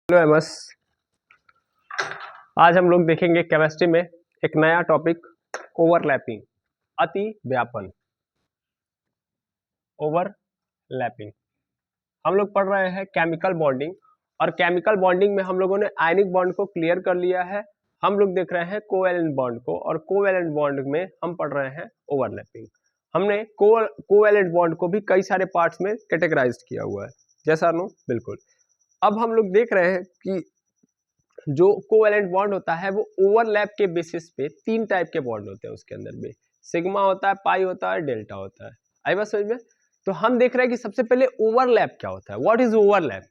Hello MS. आज हम लोग देखेंगे केमिस्ट्री में एक नया टॉपिक ओवरलैपिंग, अति व्यापन। ओवरलैपिंग हम लोग पढ़ रहे हैं केमिकल बॉन्डिंग, और केमिकल बॉन्डिंग में हम लोगों ने आयनिक बॉन्ड को क्लियर कर लिया है। हम लोग देख रहे हैं कोवैलेंट बॉन्ड को, और कोवैलेंट बॉन्ड में हम पढ़ रहे हैं ओवरलैपिंग। हमने कोवैलेंट बॉन्ड को भी कई सारे पार्ट्स में कैटेगराइज किया हुआ है, जैसा नो बिल्कुल। अब हम लोग देख रहे हैं कि जो कोवैलेंट बॉन्ड होता है वो ओवरलैप के बेसिस पे तीन टाइप के बॉन्ड होते हैं उसके अंदर में। सिग्मा होता है, पाई होता है, डेल्टा होता है। आई बात समझ में? तो हम देख रहे हैं कि सबसे पहले ओवरलैप क्या होता है, व्हाट इज ओवरलैप,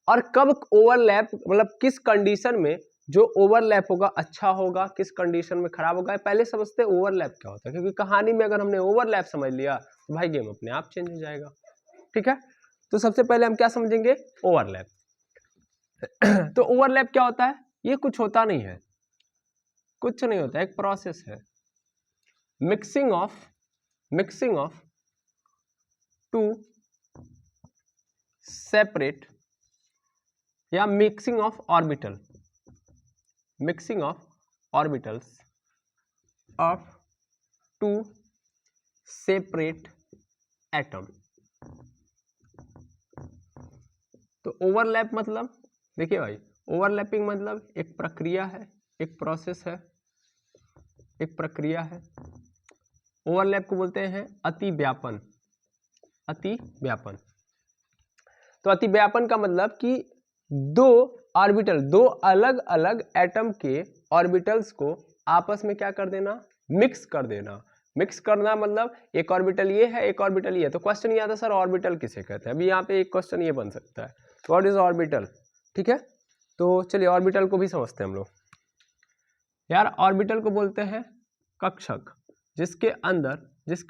और कब ओवरलैप मतलब किस कंडीशन में जो ओवरलैप होगा अच्छा होगा, किस कंडीशन में खराब होगा। पहले समझते हैं ओवरलैप क्या होता है, क्योंकि कहानी में अगर हमने ओवरलैप समझ लिया तो भाई गेम अपने आप चेंज हो जाएगा। ठीक है, तो सबसे पहले हम क्या समझेंगे, ओवरलैप। तो ओवरलैप क्या होता है? ये कुछ होता नहीं है, कुछ नहीं होता, एक प्रोसेस है। मिक्सिंग ऑफ टू सेपरेट या mixing of orbitals of two separate atom. तो ओवरलैप मतलब देखिए भाई, ओवरलैपिंग मतलब एक प्रक्रिया है, एक प्रोसेस है, एक प्रक्रिया है। ओवरलैप को बोलते हैं अति व्यापन। अति व्यापन, तो अति व्यापन का मतलब कि दो ऑर्बिटल, दो अलग अलग एटम के ऑर्बिटल्स को आपस में क्या कर देना, मिक्स कर देना। मिक्स करना मतलब एक ऑर्बिटल ये है, एक ऑर्बिटल ये है। तो क्वेश्चन ये आता सर ऑर्बिटल किसे कहते हैं? अभी यहाँ पे एक क्वेश्चन ये बन सकता है, व्हाट इज ऑर्बिटल। ठीक है, तो चलिए ऑर्बिटल को भी समझते हैं हम लोग। यार ऑर्बिटल को बोलते हैं कक्षक, जिसके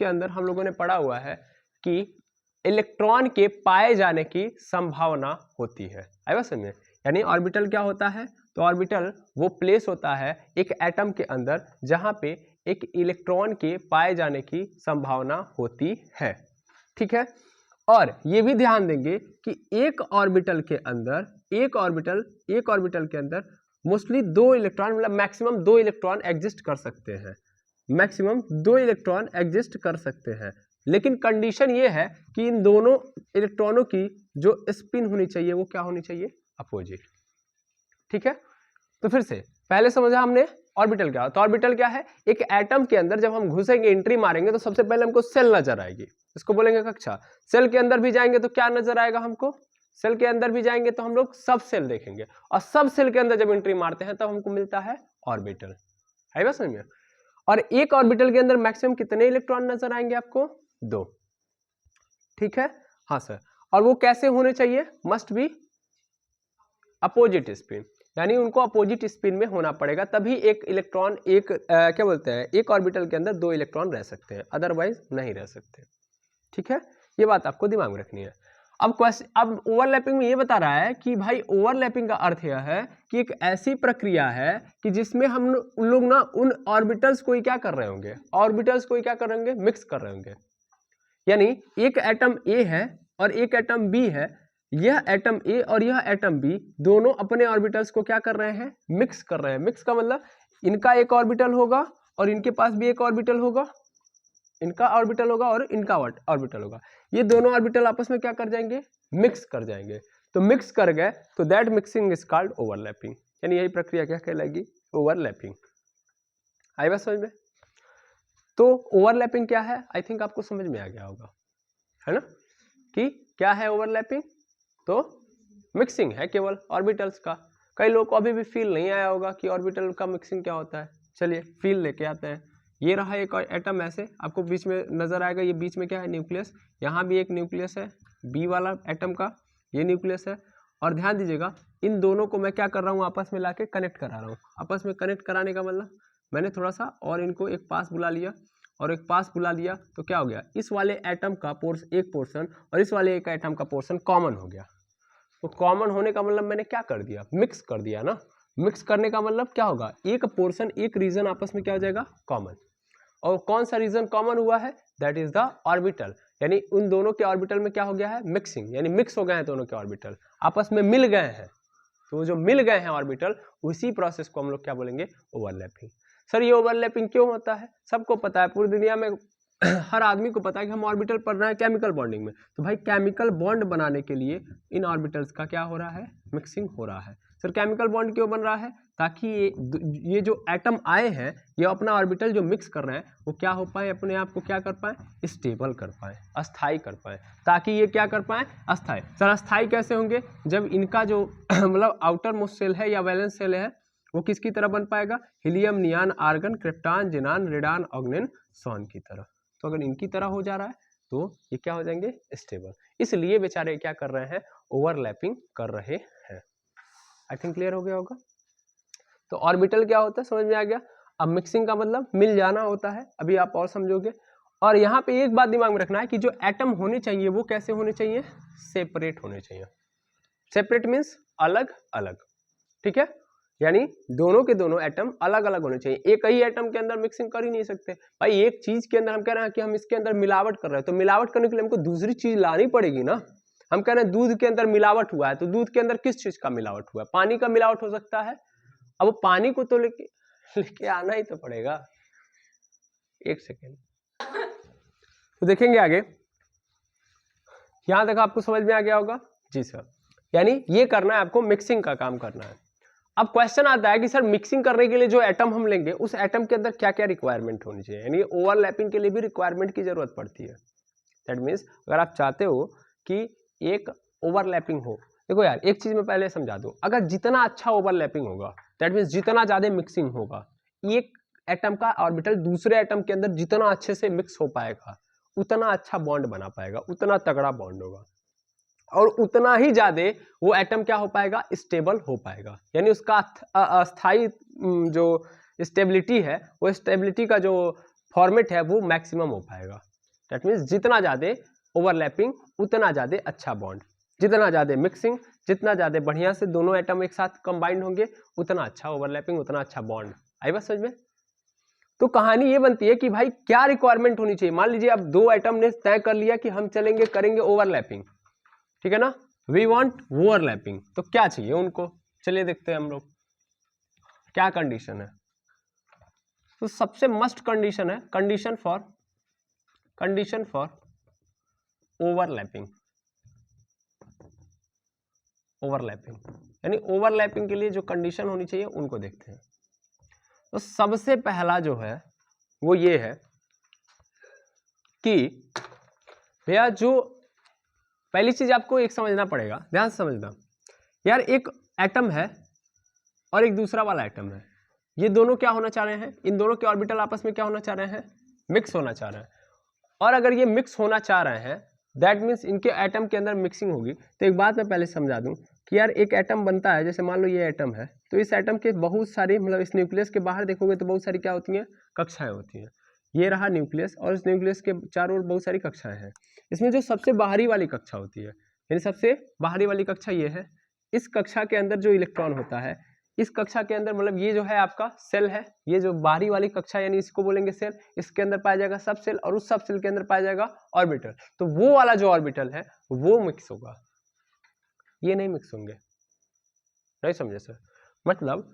अंदर हम लोगों ने पढ़ा हुआ है कि इलेक्ट्रॉन के पाए जाने की संभावना होती है। आई बात समझ में? यानी ऑर्बिटल क्या होता है? तो ऑर्बिटल वो प्लेस होता है एक एटम के अंदर जहां पे एक इलेक्ट्रॉन के पाए जाने की संभावना होती है। ठीक है, और ये भी ध्यान देंगे कि एक ऑर्बिटल के अंदर मोस्टली दो इलेक्ट्रॉन, मतलब मैक्सिमम दो इलेक्ट्रॉन एग्जिस्ट कर सकते हैं। मैक्सिमम दो इलेक्ट्रॉन एग्जिस्ट कर सकते हैं, लेकिन कंडीशन ये है कि इन दोनों इलेक्ट्रॉनों की जो स्पिन होनी चाहिए वो क्या होनी चाहिए, अपोजिट। ठीक है, तो फिर से पहले समझा हमने ऑर्बिटल क्या। तो ऑर्बिटल क्या है? एक एटम के अंदर जब हम घुसेंगे, एंट्री मारेंगे, तो सबसे पहले हमको सेल नजर आएगी, इसको बोलेंगे कक्षा। सेल के अंदर भी जाएंगे तो क्या नजर आएगा हमको? सेल के अंदर भी जाएंगे तो हम लोग सब सेल देखेंगे, और सब सेल के अंदर जब एंट्री मारते हैं तब हमको मिलता है ऑर्बिटल। है बस समझ में? और एक ऑर्बिटल के अंदर मैक्सिमम कितने इलेक्ट्रॉन नजर आएंगे आपको? दो। ठीक है, हाँ सर। और वो कैसे होने चाहिए? मस्ट बी अपोजिट स्पिन, यानी उनको अपोजिट स्पिन में होना पड़ेगा, तभी एक इलेक्ट्रॉन क्या बोलते हैं, एक ऑर्बिटल के अंदर दो इलेक्ट्रॉन रह सकते हैं, अदरवाइज नहीं रह सकते। ठीक है, ये बात आपको दिमाग में रखनी है। अब ओवरलैपिंग में ये बता रहा है कि भाई ओवरलैपिंग का अर्थ यह है कि एक ऐसी प्रक्रिया है कि जिसमें हम लोग ना उन ऑर्बिटल्स को ही क्या कर रहे होंगे, मिक्स कर रहे होंगे। यानी एक एटम ए है और एक एटम बी है, यह एटम ए और यह एटम बी दोनों अपने ऑर्बिटल्स को क्या कर रहे हैं, मिक्स कर रहे हैं। मिक्स का मतलब इनका एक ऑर्बिटल होगा और इनके पास भी एक ऑर्बिटल होगा, इनका ऑर्बिटल होगा और इनका ऑर्बिटल होगा। ये दोनों ऑर्बिटल आपस में क्या कर जाएंगे, मिक्स कर जाएंगे। तो मिक्स कर गए तो that mixing is called overlapping, यानी यही प्रक्रिया क्या कहलाएगी, ओवरलैपिंग। आई बात समझ में? तो ओवरलैपिंग क्या है, आई थिंक आपको समझ में आ गया होगा, है ना, कि क्या है ओवरलैपिंग। तो मिक्सिंग है केवल ऑर्बिटल्स का। कई लोगों को अभी भी फील नहीं आया होगा कि ऑर्बिटल का मिक्सिंग क्या होता है। चलिए फील लेके आते हैं। ये रहा एक एटम, ऐसे आपको बीच में नजर आएगा, ये बीच में क्या है, न्यूक्लियस। यहाँ भी एक न्यूक्लियस है, बी वाला एटम का ये न्यूक्लियस है। और ध्यान दीजिएगा, इन दोनों को मैं क्या कर रहा हूँ, आपस में लाके कनेक्ट करा रहा हूँ। आपस में कनेक्ट कराने का मतलब मैंने थोड़ा सा और इनको एक पास बुला लिया, और एक पास बुला दिया तो क्या हो गया, इस वाले एटम का एक पोर्शन और इस वाले एक एटम का पोर्शन कॉमन हो गया। तो कॉमन होने का मतलब मैंने क्या कर दिया, मिक्स कर दिया ना। मिक्स करने का मतलब क्या होगा, एक पोर्शन, एक रीजन आपस में क्या हो जाएगा, कॉमन। और कौन सा रीजन कॉमन हुआ है, दैट इज द ऑर्बिटल। यानी उन दोनों के ऑर्बिटल में क्या हो गया है, मिक्सिंग, यानी मिक्स हो गए हैं दोनों के ऑर्बिटल, आपस में मिल गए हैं। तो जो मिल गए हैं ऑर्बिटल, उसी प्रोसेस को हम लोग क्या बोलेंगे, ओवरलैपिंग। सर ये ओवरलैपिंग क्यों होता है? सबको पता है, पूरी दुनिया में हर आदमी को पता है कि हम ऑर्बिटल पढ़ रहे हैं केमिकल बॉन्डिंग में। तो भाई केमिकल बॉन्ड बनाने के लिए इन ऑर्बिटल्स का क्या हो रहा है, मिक्सिंग हो रहा है। सर केमिकल बॉन्ड क्यों बन रहा है? ताकि ये जो एटम आए हैं, ये अपना ऑर्बिटल जो मिक्स कर रहे हैं, वो क्या हो पाए, अपने आप को क्या कर पाए, स्टेबल कर पाए, अस्थाई कर पाए, ताकि ये क्या कर पाए, अस्थाई। सर अस्थाई कैसे होंगे? जब इनका जो मतलब आउटर मोस्ट सेल है या वैलेंस सेल है, वो किसकी तरह बन पाएगा, helium, neon, argon, krypton, xenon, radon, ऑग्निन, सॉन की तरह। तो अगर इनकी तरह हो जा रहा है तो ये क्या हो जाएंगे, स्टेबल। इसलिए बेचारे क्या कर रहे हैं, ओवरलैपिंग कर रहे हैं। आई थिंक क्लियर हो गया होगा। तो ऑर्बिटल क्या होता है, समझ में आ गया। अब मिक्सिंग का मतलब मिल जाना होता है, अभी आप और समझोगे। और यहाँ पे एक बात दिमाग में रखना है कि जो एटम होने चाहिए वो कैसे होने चाहिए, सेपरेट होने चाहिए। सेपरेट मीन्स अलग अलग, ठीक है, यानी दोनों के दोनों एटम अलग अलग होने चाहिए। एक ही एटम के अंदर मिक्सिंग कर ही नहीं सकते भाई। एक चीज के अंदर हम कह रहे हैं कि हम इसके अंदर मिलावट कर रहे हैं, तो मिलावट करने के लिए हमको दूसरी चीज लानी पड़ेगी ना। हम कह रहे हैं दूध के अंदर मिलावट हुआ है, तो दूध के अंदर किस चीज का मिलावट हुआ है, पानी का मिलावट हो सकता है। अब वो पानी को तो लेके आना ही तो पड़ेगा। एक सेकेंड, तो देखेंगे आगे। यहां तक आपको समझ में आ गया होगा जी सर। यानी ये करना है आपको, मिक्सिंग का काम करना है। अब क्वेश्चन आता है कि सर मिक्सिंग करने के लिए जो एटम हम लेंगे, उस एटम के अंदर क्या क्या रिक्वायरमेंट होनी चाहिए, यानी ओवरलैपिंग के लिए भी रिक्वायरमेंट की जरूरत पड़ती है। दैट मीन्स अगर आप चाहते हो कि एक ओवरलैपिंग हो, देखो यार एक चीज मैं पहले समझा दूं, अगर जितना अच्छा ओवरलैपिंग होगा, दैट मीन्स जितना ज्यादा मिक्सिंग होगा, एक एटम का ऑर्बिटल दूसरे एटम के अंदर जितना अच्छे से मिक्स हो पाएगा, उतना अच्छा बॉन्ड बना पाएगा, उतना तगड़ा बॉन्ड होगा, और उतना ही ज्यादा वो एटम क्या हो पाएगा, स्टेबल हो पाएगा। यानी उसका अस्थाई जो स्टेबिलिटी है, वो स्टेबिलिटी का जो फॉर्मेट है वो मैक्सिमम हो पाएगा। दैट मीन्स जितना ज्यादा ओवरलैपिंग उतना ज्यादा अच्छा बॉन्ड, जितना ज्यादा मिक्सिंग, जितना ज्यादा बढ़िया से दोनों एटम एक साथ कंबाइंड होंगे, उतना अच्छा ओवरलैपिंग, उतना अच्छा बॉन्ड। आई बात समझ में। तो कहानी ये बनती है कि भाई क्या रिक्वायरमेंट होनी चाहिए। मान लीजिए अब दो एटम ने तय कर लिया कि हम चलेंगे, करेंगे ओवरलैपिंग, ठीक है ना, वी वांट ओवरलैपिंग, तो क्या चाहिए उनको, चलिए देखते हैं हम लोग क्या कंडीशन है। तो सबसे मस्ट कंडीशन है कंडीशन फॉर ओवरलैपिंग। ओवरलैपिंग यानी ओवरलैपिंग के लिए जो कंडीशन होनी चाहिए उनको देखते हैं। तो सबसे पहला जो है वो ये है कि भैया जो पहली चीज आपको एक समझना पड़ेगा, ध्यान से समझना यार, एक एटम है और एक दूसरा वाला एटम है, ये दोनों क्या होना चाह रहे हैं, इन दोनों के ऑर्बिटल आपस में क्या होना चाह रहे हैं, मिक्स होना चाह रहे हैं। और अगर ये मिक्स होना चाह रहे हैं, दैट मीन्स इनके एटम के अंदर मिक्सिंग होगी। तो एक बात मैं पहले समझा दूं कि यार एक एटम बनता है, जैसे मान लो ये एटम है, तो इस एटम के बहुत सारी, मतलब इस न्यूक्लियस के बाहर देखोगे तो बहुत सारी क्या होती हैं, कक्षाएं होती हैं। ये रहा न्यूक्लियस, और इस न्यूक्लियस के चारों ओर बहुत सारी कक्षाएं हैं। इसमें जो सबसे बाहरी वाली कक्षा होती है, यानी सबसे बाहरी वाली कक्षा ये है, इस कक्षा के अंदर जो इलेक्ट्रॉन होता है, इस कक्षा के अंदर, मतलब ये जो है आपका सेल है, ये जो बाहरी वाली कक्षा यानी इसको बोलेंगे सेल, इसके अंदर पाया जाएगा सब सेल, और उस सब सेल के अंदर पाया जाएगा ऑर्बिटल। तो वो वाला जो ऑर्बिटल है वो मिक्स होगा, ये नहीं मिक्स होंगे। नहीं समझे सर। मतलब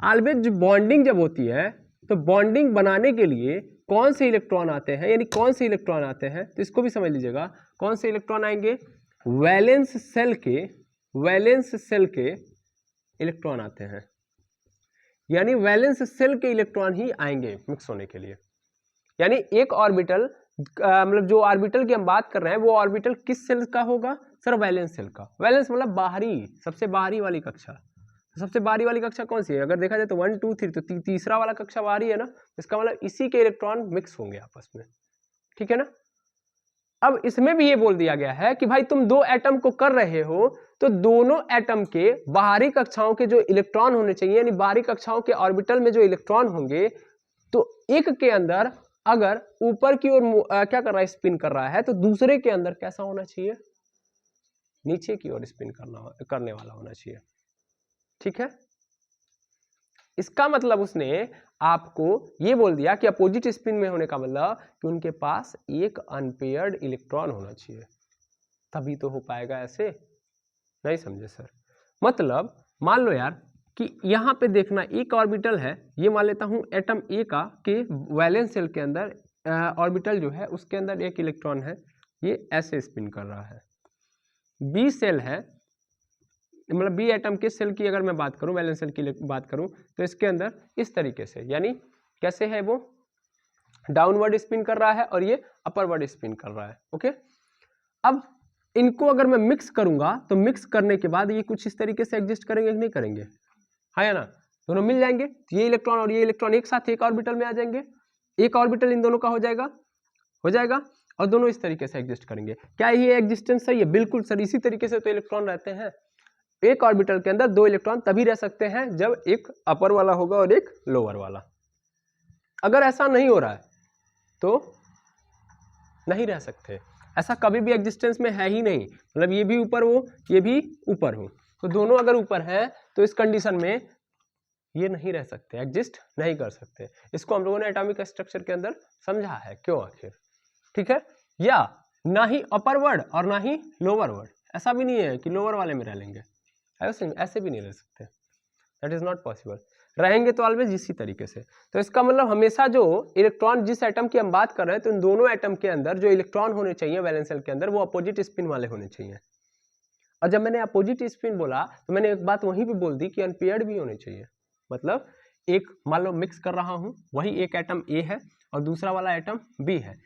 ऑलवेज बॉन्डिंग जब होती है, तो बॉन्डिंग बनाने के लिए कौन से इलेक्ट्रॉन आते हैं, यानी कौन से इलेक्ट्रॉन आते हैं, तो इसको भी समझ लीजिएगा। कौन से इलेक्ट्रॉन आएंगे, वैलेंस सेल के इलेक्ट्रॉन आते हैं, यानी वैलेंस सेल के इलेक्ट्रॉन ही आएंगे मिक्स होने के लिए। यानी एक ऑर्बिटल, मतलब जो ऑर्बिटल की हम बात कर रहे हैं, वो ऑर्बिटल किस सेल का होगा, सर वैलेंस सेल का। वैलेंस मतलब बाहरी, सबसे बाहरी वाली कक्षा। सबसे बाहरी वाली कक्षा कौन सी है, अगर देखा जाए तो 1 2 3, तो तीसरा वाला कक्षा बाहरी है ना, इसका मतलब इसी के इलेक्ट्रॉन मिक्स होंगे आपस में, ठीक है ना। अब इसमें भी ये बोल दिया गया है कि भाई तुम दो एटम को कर रहे हो, तो दोनों एटम के बाहरी कक्षाओं के जो इलेक्ट्रॉन होने चाहिए, यानी बाहरी कक्षाओं के ऑर्बिटल में जो इलेक्ट्रॉन होंगे, तो एक के अंदर अगर ऊपर की ओर क्या कर रहा है, स्पिन कर रहा है, तो दूसरे के अंदर कैसा होना चाहिए, नीचे की ओर स्पिन करने वाला होना चाहिए, ठीक है। इसका मतलब उसने आपको ये बोल दिया कि अपोजिट स्पिन में होने का मतलब कि उनके पास एक अनपेयर्ड इलेक्ट्रॉन होना चाहिए, तभी तो हो पाएगा ऐसे। नहीं समझे सर। मतलब मान लो यार कि यहाँ पे देखना एक ऑर्बिटल है, ये मान लेता हूँ एटम ए का के वैलेंस शेल के अंदर ऑर्बिटल जो है उसके अंदर एक इलेक्ट्रॉन है, ये ऐसे स्पिन कर रहा है। बी सेल है, मतलब बी एटम के सेल की अगर मैं बात करूं, वैलेंस सेल की बात करूं, तो इसके अंदर इस तरीके से, यानी कैसे है, वो डाउनवर्ड स्पिन कर रहा है और ये अपरवर्ड स्पिन कर रहा है। ओके, अब इनको अगर मैं मिक्स करूंगा तो मिक्स करने के बाद ये कुछ इस तरीके से एग्जिस्ट करेंगे कि नहीं करेंगे, है ना, दोनों मिल जाएंगे, ये इलेक्ट्रॉन और ये इलेक्ट्रॉन एक साथ एक ऑर्बिटल में आ जाएंगे, एक ऑर्बिटल इन दोनों का हो जाएगा और दोनों इस तरीके से एग्जिस्ट करेंगे। क्या ये एग्जिस्टेंस सही है? बिल्कुल सर, इसी तरीके से तो इलेक्ट्रॉन रहते हैं। एक ऑर्बिटल के अंदर दो इलेक्ट्रॉन तभी रह सकते हैं जब एक अपर वाला होगा और एक लोअर वाला। अगर ऐसा नहीं हो रहा है तो नहीं रह सकते, ऐसा कभी भी एग्जिस्टेंस में है ही नहीं, मतलब ये भी ऊपर हो ये भी ऊपर हो, तो दोनों अगर ऊपर है तो इस कंडीशन में ये नहीं रह सकते, एग्जिस्ट नहीं कर सकते। इसको हम लोगों ने एटॉमिक स्ट्रक्चर के अंदर समझा है, क्यों आखिर, ठीक है। या ना ही अपर वर्ड और ना ही लोअर वर्ड, ऐसा भी नहीं है कि लोअर वाले में रह लेंगे, ऐसे भी नहीं रह सकते, दैट इज नॉट पॉसिबल। रहेंगे तो ऑलवेज इसी तरीके से। तो इसका मतलब हमेशा जो इलेक्ट्रॉन, जिस एटम की हम बात कर रहे हैं, तो इन दोनों एटम के अंदर जो इलेक्ट्रॉन होने चाहिए वैलेंस शेल के अंदर, वो अपोजिट स्पिन वाले होने चाहिए। और जब मैंने अपोजिट स्पिन बोला तो मैंने एक बात वहीं भी बोल दी कि अनपेयर्ड भी होने चाहिए। मतलब एक मान लो मिक्स कर रहा हूं, वही एक एटम ए है और दूसरा वाला एटम बी है।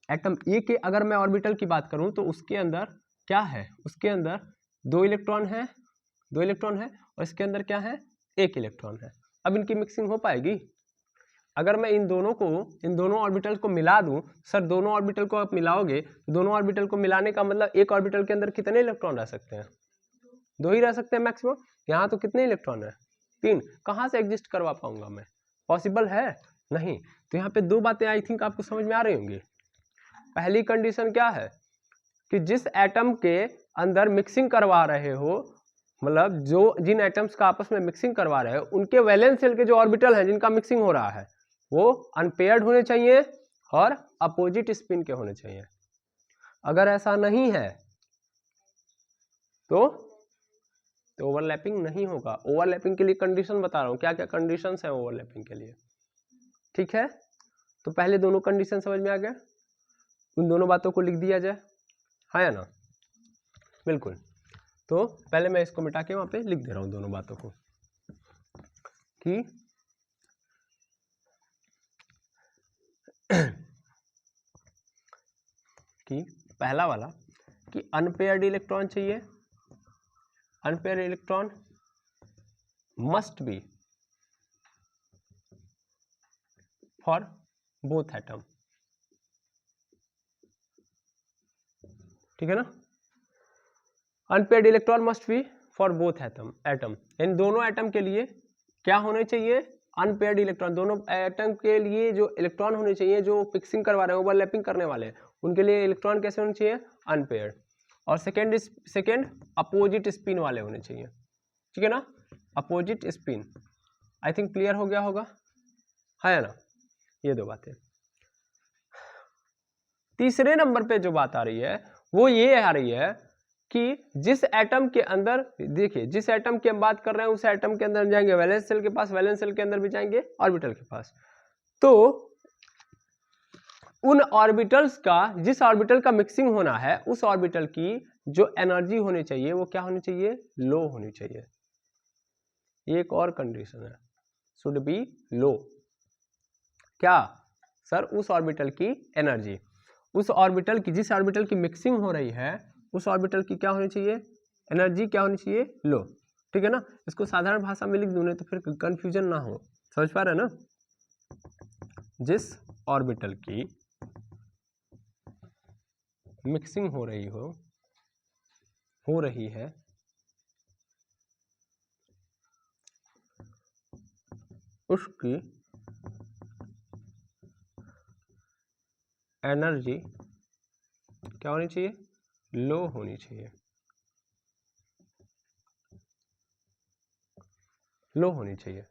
एटम ए के अगर मैं ऑर्बिटल की बात करूं तो उसके अंदर क्या है, उसके अंदर दो इलेक्ट्रॉन है और इसके अंदर क्या है, एक इलेक्ट्रॉन है। अब इनकी मिक्सिंग हो पाएगी? अगर मैं इन दोनों ऑर्बिटल को मिला दूं, सर दोनों ऑर्बिटल को आप मिलाओगे, दोनों ऑर्बिटल को मिलाने का मतलब एक ऑर्बिटल के अंदर कितने इलेक्ट्रॉन रह सकते हैं? दो ही रह सकते हैं मैक्सिमम। यहाँ तो कितने इलेक्ट्रॉन है? 3। कहाँ से एग्जिस्ट करवा पाऊंगा मैं? पॉसिबल है नहीं। तो यहाँ पे दो बातें आई थिंक आपको समझ में आ रही होंगी। पहली कंडीशन क्या है कि जिस एटम के अंदर मिक्सिंग करवा रहे हो, मतलब जो जिन एटम्स का आपस में मिक्सिंग करवा रहे हो, उनके वैलेंस शेल के जो ऑर्बिटल हैं जिनका मिक्सिंग हो रहा है, वो अनपेयर्ड होने चाहिए और अपोजिट स्पिन के होने चाहिए। अगर ऐसा नहीं है तो ओवरलैपिंग नहीं होगा। ओवरलैपिंग के लिए कंडीशन बता रहा हूं, क्या क्या कंडीशंस हैं ओवरलैपिंग के लिए, ठीक है। तो पहले दोनों कंडीशन समझ में आ गया, उन दोनों बातों को लिख दिया जाए, है ना, बिल्कुल। तो पहले मैं इसको मिटा के वहां पे लिख दे रहा हूं दोनों बातों को कि पहला वाला कि अनपेयर्ड इलेक्ट्रॉन चाहिए, unpaired electron must be for both atom, ठीक है ना। Unpaired electron must be for both atom, इन दोनों एटम के लिए क्या होने चाहिए, अनपेयर्ड इलेक्ट्रॉन। दोनों एटम के लिए जो इलेक्ट्रॉन होने चाहिए, जो फिक्सिंग करवा रहे हैं, ओवरलैपिंग करने वाले हैं, उनके लिए इलेक्ट्रॉन कैसे होने चाहिए, अनपेयर्ड। और सेकेंड अपोजिट स्पिन वाले होने चाहिए, ठीक है ना, opposite spin. I think clear हो गया होगा, है ना, ये दो बातें। तीसरे नंबर पे जो बात आ रही है वो ये आ रही है कि जिस एटम के अंदर, देखिए जिस एटम की हम बात कर रहे हैं उस एटम के अंदर जाएंगे वैलेंस शेल के पास, वैलेंस शेल के अंदर भी जाएंगे ऑर्बिटल के पास। तो उन ऑर्बिटल्स का, जिस ऑर्बिटल का मिक्सिंग होना है, उस ऑर्बिटल की जो एनर्जी होनी चाहिए वो क्या होनी चाहिए, लो होनी चाहिए। ये एक और कंडीशन है, शुड बी लो। क्या सर, उस ऑर्बिटल की एनर्जी, उस ऑर्बिटल की, जिस ऑर्बिटल की मिक्सिंग हो रही है उस ऑर्बिटल की क्या होनी चाहिए, एनर्जी क्या होनी चाहिए, लो, ठीक है ना। इसको साधारण भाषा में लिख दूं तो फिर कंफ्यूजन ना हो, समझ पा रहे हैं ना। जिस ऑर्बिटल की मिक्सिंग हो रही है उसकी एनर्जी क्या होनी चाहिए, लो होनी चाहिए, लो होनी चाहिए।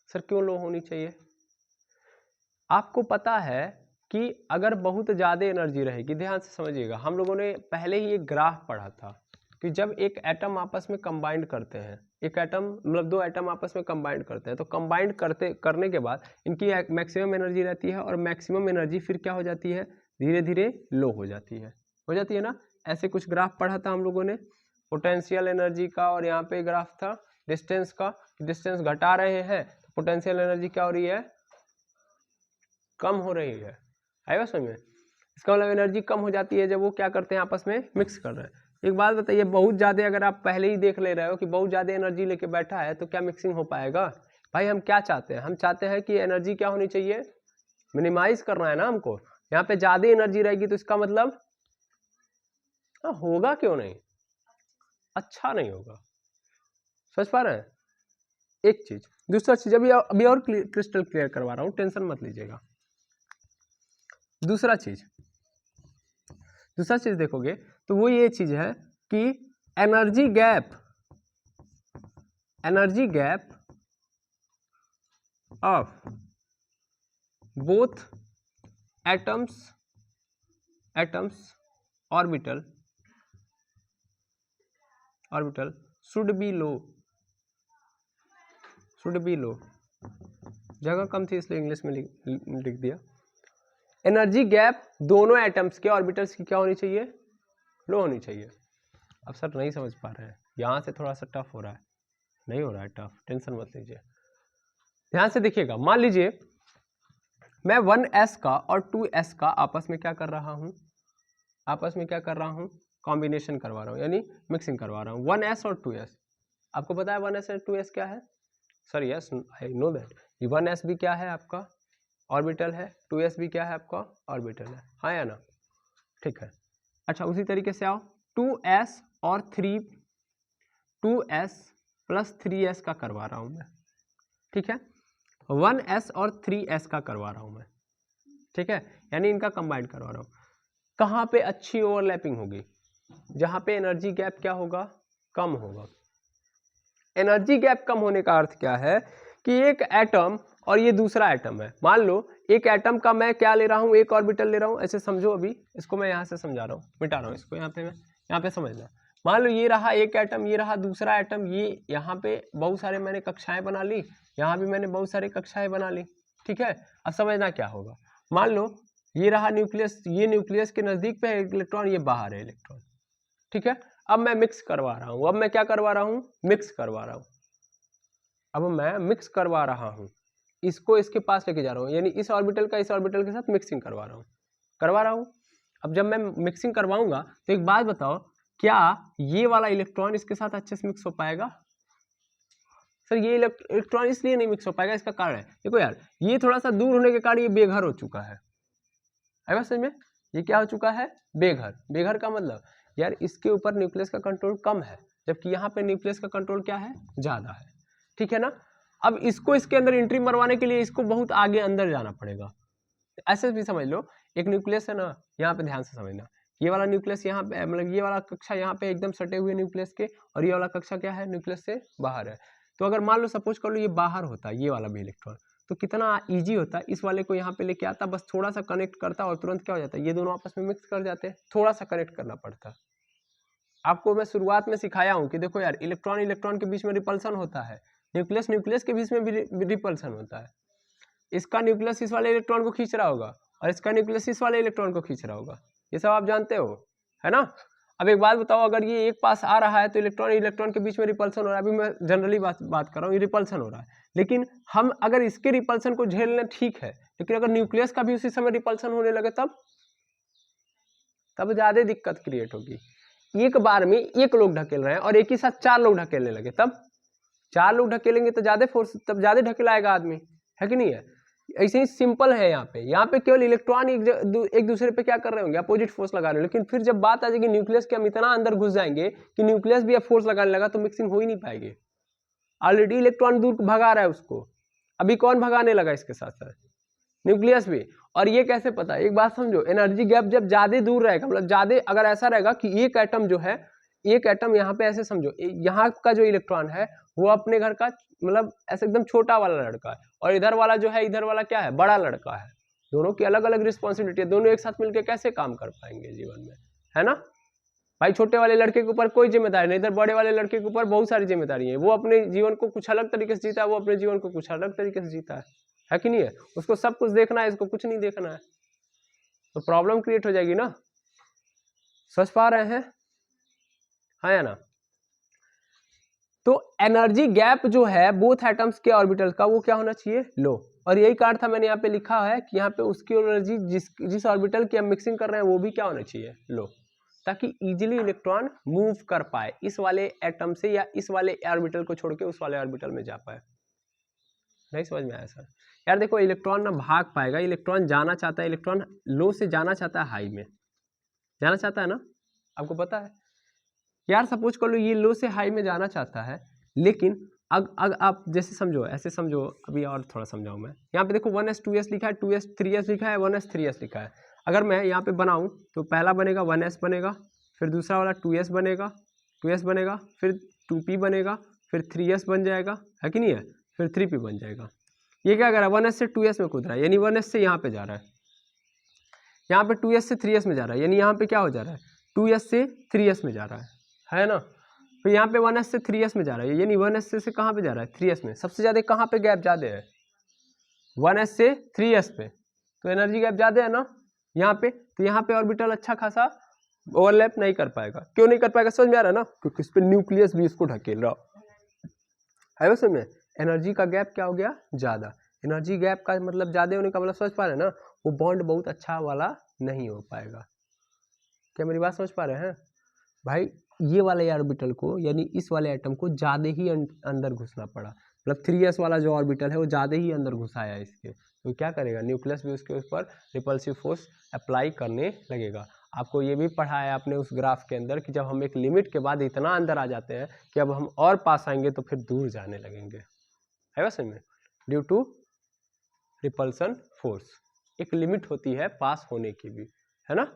सर क्यों लो होनी चाहिए? आपको पता है कि अगर बहुत ज़्यादा एनर्जी रहेगी, ध्यान से समझिएगा, हम लोगों ने पहले ही एक ग्राफ पढ़ा था कि जब एक एटम आपस में कंबाइंड करते हैं एक एटम मतलब दो एटम आपस में कंबाइंड करते हैं, तो कंबाइंड करने के बाद इनकी मैक्सिमम एनर्जी रहती है और मैक्सिमम एनर्जी फिर क्या हो जाती है, धीरे धीरे लो हो जाती है ना। ऐसे कुछ ग्राफ पढ़ा था हम लोगों ने पोटेंशियल एनर्जी का, और यहाँ पे ग्राफ था डिस्टेंस का, डिस्टेंस घटा रहे हैं तो पोटेंशियल एनर्जी क्या हो रही है, कम हो रही है। आएगा समझ में? इसका मतलब एनर्जी कम हो जाती है जब वो क्या करते हैं, आपस में मिक्स कर रहे हैं। एक बात बताइए, बहुत ज़्यादा अगर आप पहले ही देख ले रहे हो कि बहुत ज़्यादा एनर्जी लेके बैठा है तो क्या मिक्सिंग हो पाएगा? भाई हम क्या चाहते हैं, हम चाहते हैं कि एनर्जी क्या होनी चाहिए, मिनिमाइज करना है ना हमको। यहाँ पे ज़्यादा एनर्जी रहेगी तो इसका मतलब होगा क्यों नहीं, अच्छा नहीं होगा। समझ पा रहे हैं? एक चीज। दूसरा चीज अभी और क्रिस्टल क्लियर करवा रहा हूं, टेंशन मत लीजिएगा। दूसरा चीज देखोगे तो वो ये चीज है कि energy gap of both atoms orbital should be low. जगह कम थी इसलिए इंग्लिश में लिख दिया। एनर्जी गैप दोनों एटम्स के ऑर्बिटल्स की क्या होनी चाहिए, लो होनी चाहिए। अब सर नहीं समझ पा रहे हैं, यहाँ से थोड़ा सा टफ हो रहा है, नहीं हो रहा है टफ, टेंशन मत लीजिए। ध्यान से देखिएगा, मान लीजिए मैं 1s का और 2s का आपस में क्या कर रहा हूँ, कॉम्बिनेशन करवा रहा हूँ, यानी मिक्सिंग करवा रहा हूँ 1s और 2s। आपको पता है 1s और 2s क्या है? Sir yes I know that. 1s भी क्या है आपका, ऑर्बिटल है, 2s भी क्या है आपका, ऑर्बिटल है, हाँ या ना? ठीक है। अच्छा उसी तरीके से आओ 2s और 2s प्लस 3s का करवा रहा हूँ मैं, ठीक है। 1s और 3s का करवा रहा हूँ मैं, ठीक है, यानी इनका कंबाइंड करवा रहा हूँ। कहाँ पे अच्छी ओवरलैपिंग होगी, जहाँ पे एनर्जी गैप क्या होगा, कम होगा। एनर्जी गैप कम होने का अर्थ क्या है कि एक एटम और ये दूसरा एटम है, मान लो एक एटम का मैं क्या ले रहा हूँ, एक ऑर्बिटल ले रहा हूँ, ऐसे समझो। अभी इसको मैं यहाँ से समझा रहा हूँ, मिटा रहा हूँ इसको, यहाँ पे समझना। मान लो ये रहा एक एटम, ये रहा दूसरा एटम, ये यहाँ पे बहुत सारे मैंने कक्षाएं बना ली, यहाँ भी मैंने बहुत सारी कक्षाएं बना ली, ठीक है। अब समझना क्या होगा, मान लो ये रहा न्यूक्लियस, ये न्यूक्लियस के नजदीक पे है इलेक्ट्रॉन, ये बाहर है इलेक्ट्रॉन, ठीक है। अब मैं मिक्स करवा रहा हूँ, अब मैं क्या करवा रहा हूँ, मिक्स करवा रहा हूँ। अब मैं मिक्स करवा रहा हूँ, इसको इसके पास लेके जा रहा हूँ, यानी इस ऑर्बिटल का इस ऑर्बिटल के साथ मिक्सिंग करवा रहा हूँ। अब जब मैं मिक्सिंग करवाऊंगा तो एक बात बताओ, क्या ये वाला इलेक्ट्रॉन इसके साथ अच्छे से मिक्स हो पाएगा? सर ये इलेक्ट्रॉन इसलिए नहीं मिक्स हो पाएगा, इसका कारण है, देखो यार ये थोड़ा सा दूर होने के कारण ये बेघर हो चुका है। आया समझ में? ये क्या हो चुका है, बेघर का मतलब यार इसके ऊपर न्यूक्लियस का कंट्रोल कम है, जबकि यहाँ पे न्यूक्लियस का कंट्रोल क्या है, ज्यादा है, ठीक है ना। अब इसको इसके अंदर एंट्री मरवाने के लिए इसको बहुत आगे अंदर जाना पड़ेगा। ऐसे भी समझ लो, एक न्यूक्लियस है ना, यहाँ पे ध्यान से समझना, ये वाला न्यूक्लियस यहाँ पे मतलब ये वाला कक्षा यहाँ पे एकदम सटे हुए न्यूक्लियस के, और ये वाला कक्षा क्या है, न्यूक्लियस से बाहर है। तो अगर मान लो सपोज कर लो ये बाहर होता है ये वाला भी इलेक्ट्रॉन, तो कितना इजी होता, इस वाले को यहाँ पे लेके आता, बस थोड़ा सा कनेक्ट करता और तुरंत क्या हो जाता है, ये दोनों आपस में मिक्स कर जाते हैं, थोड़ा सा कनेक्ट करना पड़ता। आपको मैं शुरुआत में सिखाया हूँ कि देखो यार इलेक्ट्रॉन इलेक्ट्रॉन के बीच में रिपल्सन होता है, न्यूक्लियस न्यूक्लियस के बीच में भी रिपल्सन होता है। इसका न्यूक्लियस इस वाले इलेक्ट्रॉन को खींच रहा होगा और इसका न्यूक्लियस इस वाले इलेक्ट्रॉन को खींच रहा होगा, ये सब आप जानते हो, है ना। अब एक बात बताओ, अगर ये एक पास आ रहा है तो इलेक्ट्रॉन इलेक्ट्रॉन के बीच में रिपल्सन हो रहा है, अभी मैं जनरली बात कर रहा हूँ, ये रिपल्सन हो रहा है, लेकिन हम अगर इसके रिपल्सन को झेल लें ठीक है, लेकिन अगर न्यूक्लियस का भी उसी समय रिपल्सन होने लगे तब ज्यादा दिक्कत क्रिएट होगी। एक बार में एक लोग ढकेल रहे हैं और एक ही साथ 4 लोग ढकेलने लगे, तब 4 लोग ढकेलेंगे तो ज्यादा फोर्स, तब ज्यादा ढकेलाएगा आदमी, है कि नहीं है। ऐसे ही सिंपल है, यहाँ पे केवल इलेक्ट्रॉन एक दूसरे पे क्या कर रहे होंगे, अपोजिट फोर्स लगा रहे हैं, लेकिन फिर जब बात आ जाएगी न्यूक्लियस के, हम इतना अंदर घुस जाएंगे कि न्यूक्लियस भी अब फोर्स लगाने लगा तो मिक्सिंग हो ही नहीं पाएगी। ऑलरेडी इलेक्ट्रॉन दूर भगा रहा है उसको, अभी कौन भगाने लगा इसके साथ साथ, न्यूक्लियस भी। और ये कैसे पता है, एक बात समझो, एनर्जी गैप जब ज्यादा दूर रहेगा, मतलब ज्यादा अगर ऐसा रहेगा कि एक एटम जो है, एक एटम यहाँ पे ऐसे समझो, यहाँ का जो इलेक्ट्रॉन है वो अपने घर का मतलब ऐसे एकदम छोटा वाला लड़का है, और इधर वाला जो है, इधर वाला क्या है, बड़ा लड़का है, दोनों की अलग अलग रिस्पॉन्सिबिलिटी है, दोनों एक साथ मिलकर कैसे काम कर पाएंगे जीवन में, है ना भाई छोटे वाले लड़के के ऊपर कोई जिम्मेदारी नहीं, इधर बड़े वाले लड़के के ऊपर बहुत सारी जिम्मेदारी है। वो अपने जीवन को कुछ अलग तरीके से जीता है, वो अपने जीवन को कुछ अलग तरीके से जीता है कि नहीं है? उसको सब कुछ देखना है, इसको कुछ नहीं देखना है, तो प्रॉब्लम क्रिएट हो जाएगी ना। समझ पा रहे हैं, हाँ या ना? तो एनर्जी गैप जो है बोथ एटम्स के ऑर्बिटल का वो क्या होना चाहिए? लो। और यही कारण था मैंने यहाँ पे लिखा है कि यहाँ पे उसकी एनर्जी जिस ऑर्बिटल की हम मिक्सिंग कर रहे हैं वो भी क्या होना चाहिए? लो, ताकि इजीली इलेक्ट्रॉन मूव कर पाए इस वाले एटम से या इस वाले ऑर्बिटल को छोड़ के उस वाले ऑर्बिटल में जा पाए। नहीं समझ में आया सर? यार देखो, इलेक्ट्रॉन ना भाग पाएगा, इलेक्ट्रॉन जाना चाहता है, इलेक्ट्रॉन लो से जाना चाहता है हाई में, जाना चाहता है ना, आपको पता है यार। सपोज कर लो ये लो से हाई में जाना चाहता है, लेकिन अग आप जैसे समझो, ऐसे समझो, अभी और थोड़ा समझाऊं मैं। यहाँ पे देखो 1s 2s लिखा है, 2s 3s लिखा है, 1s 3s लिखा है। अगर मैं यहाँ पे बनाऊं तो पहला बनेगा 1s बनेगा, फिर दूसरा वाला 2s बनेगा, 2s बनेगा, फिर 2p बनेगा, फिर 3s बन जाएगा, है कि नहीं है? फिर 3p बन जाएगा। ये क्या कर रहा है? 1s से 2s में कूद रहा है, यानी 1s से यहाँ पे जा रहा है, यहाँ पे 2s से 3s में जा रहा है, यानी यहाँ पे क्या हो जा रहा है? 2s से 3s में जा रहा है ना? फिर यहाँ पे 1s से 3s में जा रहा है, यानी 1s से कहाँ पे जा रहा है? 3s में। सबसे ज़्यादा कहाँ पे गैप ज़्यादा है? 1s से 3s पे, तो एनर्जी गैप ज़्यादा है ना यहाँ पे। तो यहाँ पे ऑर्बिटल अच्छा खासा ओवरलैप नहीं कर पाएगा। क्यों नहीं कर पाएगा? समझ में आ रहा है ना? क्योंकि इस पे न्यूक्लियस भी इसको ढकेल रहा है। वैसे में एनर्जी का गैप क्या हो गया? ज़्यादा। एनर्जी गैप का मतलब ज़्यादा होने का मतलब समझ पा रहे हैं ना? वो बॉन्ड बहुत अच्छा वाला नहीं हो पाएगा। क्या मेरी बात समझ पा रहे हैं भाई? ये वाले ऑर्बिटल को, यानी इस वाले एटम को ज़्यादा ही अंदर घुसना पड़ा, मतलब 3s वाला जो ऑर्बिटल है वो ज़्यादा ही अंदर घुसाया इसके, तो क्या करेगा? न्यूक्लियस भी उसके ऊपर रिपल्सिव फोर्स अप्लाई करने लगेगा। आपको ये भी पढ़ाया आपने उस ग्राफ के अंदर कि जब हम एक लिमिट के बाद इतना अंदर आ जाते हैं कि अब हम और पास आएंगे तो फिर दूर जाने लगेंगे, है वैसे में, ड्यू टू रिपल्सन फोर्स। एक लिमिट होती है पास होने की भी, है ना?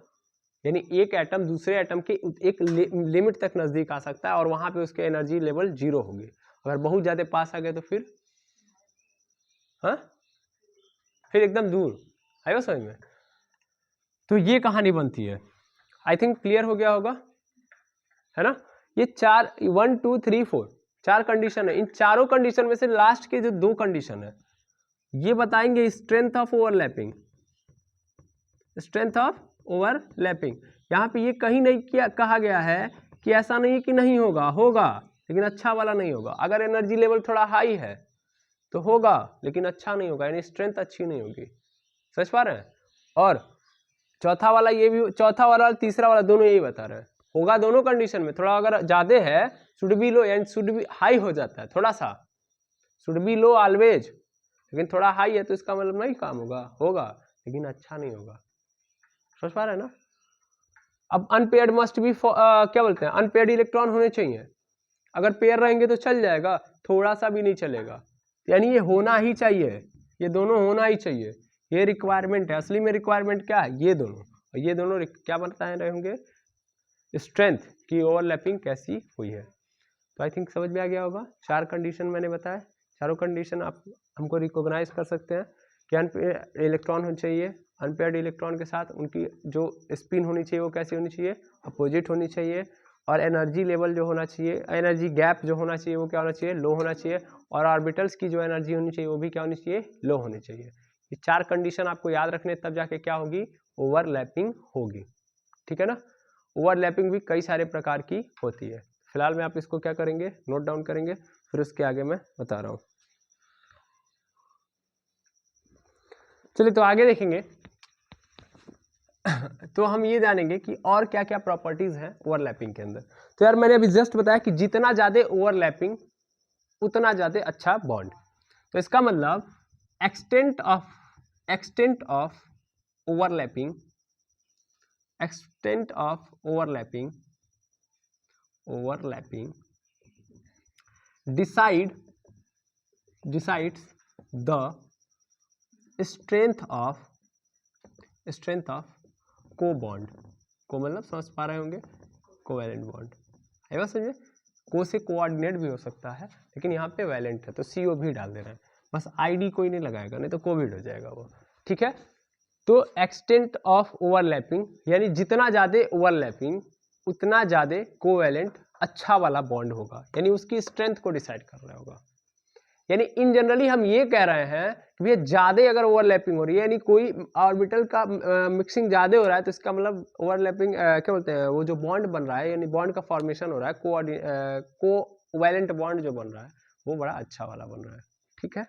यानी एक एटम दूसरे एटम के एक लिमिट तक नजदीक आ सकता है और वहां पे उसके एनर्जी लेवल 0 होगी। अगर बहुत ज्यादा पास आ गए तो फिर हाँ, फिर एकदम दूर। आएगा समझ में? तो ये कहानी बनती है। आई थिंक क्लियर हो गया होगा, है ना? ये 1 2 3 4 4 कंडीशन है। इन चारों कंडीशन में से लास्ट के जो 2 कंडीशन है ये बताएंगे strength of overlapping, strength of overlapping. यहाँ पे ये कहीं नहीं किया कहा गया है कि ऐसा नहीं है कि नहीं होगा, होगा लेकिन अच्छा वाला नहीं होगा। अगर एनर्जी लेवल थोड़ा हाई है तो होगा लेकिन अच्छा नहीं होगा, यानी स्ट्रेंथ अच्छी नहीं होगी। समझ पा रहे हैं? और चौथा वाला ये भी, चौथा वाला तीसरा वाला दोनों यही बता रहे हैं, होगा दोनों कंडीशन में। थोड़ा अगर ज्यादा है शुड बी लो, यानी शुड बी हाई हो जाता है थोड़ा सा, शुड बी लो ऑलवेज, लेकिन थोड़ा हाई है तो इसका मतलब नहीं काम होगा, होगा लेकिन अच्छा नहीं होगा। समझ पा रहे हैं ना? अब अनपेयर्ड मस्ट भी क्या बोलते हैं, अनपेयर्ड इलेक्ट्रॉन होने चाहिए। अगर पेयर रहेंगे तो चल जाएगा, थोड़ा सा भी नहीं चलेगा, यानी ये होना ही चाहिए, ये दोनों होना ही चाहिए, ये रिक्वायरमेंट है। असली में रिक्वायरमेंट क्या है? ये दोनों, और ये दोनों क्या बताए रहेंगे? स्ट्रेंथ की ओवरलैपिंग कैसी हुई है। तो आई थिंक समझ में आ गया होगा। 4 कंडीशन मैंने बताया, चारों कंडीशन आप हमको रिकॉग्नाइज कर सकते हैं कि अनपेयर्ड इलेक्ट्रॉन होना चाहिए, अनपेयर्ड इलेक्ट्रॉन के साथ उनकी जो स्पिन होनी चाहिए वो कैसी होनी चाहिए? अपोजिट होनी चाहिए। और एनर्जी लेवल जो होना चाहिए, एनर्जी गैप जो होना चाहिए वो क्या होना चाहिए? लो होना चाहिए। और ऑर्बिटल्स की जो एनर्जी होनी चाहिए वो भी क्या होनी चाहिए? लो होनी चाहिए। ये 4 कंडीशन आपको याद रखने, तब जाके क्या होगी? ओवरलैपिंग होगी। ठीक है ना? ओवरलैपिंग भी कई सारे प्रकार की होती है। फिलहाल में आप इसको क्या करेंगे? नोट डाउन करेंगे, फिर उसके आगे मैं बता रहा हूँ। चलिए तो आगे देखेंगे। तो हम ये जानेंगे कि और क्या क्या प्रॉपर्टीज हैं ओवरलैपिंग के अंदर। तो यार मैंने अभी जस्ट बताया कि जितना ज्यादा ओवरलैपिंग उतना ज्यादा अच्छा बॉन्ड। तो इसका मतलब extent of overlapping, extent of overlapping decides the strength of को बॉन्ड। को मतलब समझ पा रहे होंगे, कोवैलेंट बॉन्ड है बस। समझे? को से कोऑर्डिनेट भी हो सकता है, लेकिन यहाँ पे वैलेंट है तो CO भी डाल दे रहे हैं, बस ID कोई नहीं लगाएगा, नहीं तो कोविड हो जाएगा वो। ठीक है? तो एक्सटेंट ऑफ ओवरलैपिंग यानी जितना ज्यादा ओवरलैपिंग उतना ज़्यादा कोवैलेंट अच्छा वाला बॉन्ड होगा, यानी उसकी स्ट्रेंथ को डिसाइड कर रहा होगा। यानी इन जनरली हम ये कह रहे हैं कि भैया ज़्यादा अगर ओवरलैपिंग हो रही है, यानी कोई ऑर्बिटल का मिक्सिंग ज़्यादा हो रहा है, तो इसका मतलब ओवरलैपिंग क्या बोलते हैं, वो जो बॉन्ड बन रहा है यानी बॉन्ड का फॉर्मेशन हो रहा है, कोवैलेंट बॉन्ड जो बन रहा है वो बड़ा अच्छा वाला बन रहा है। ठीक है,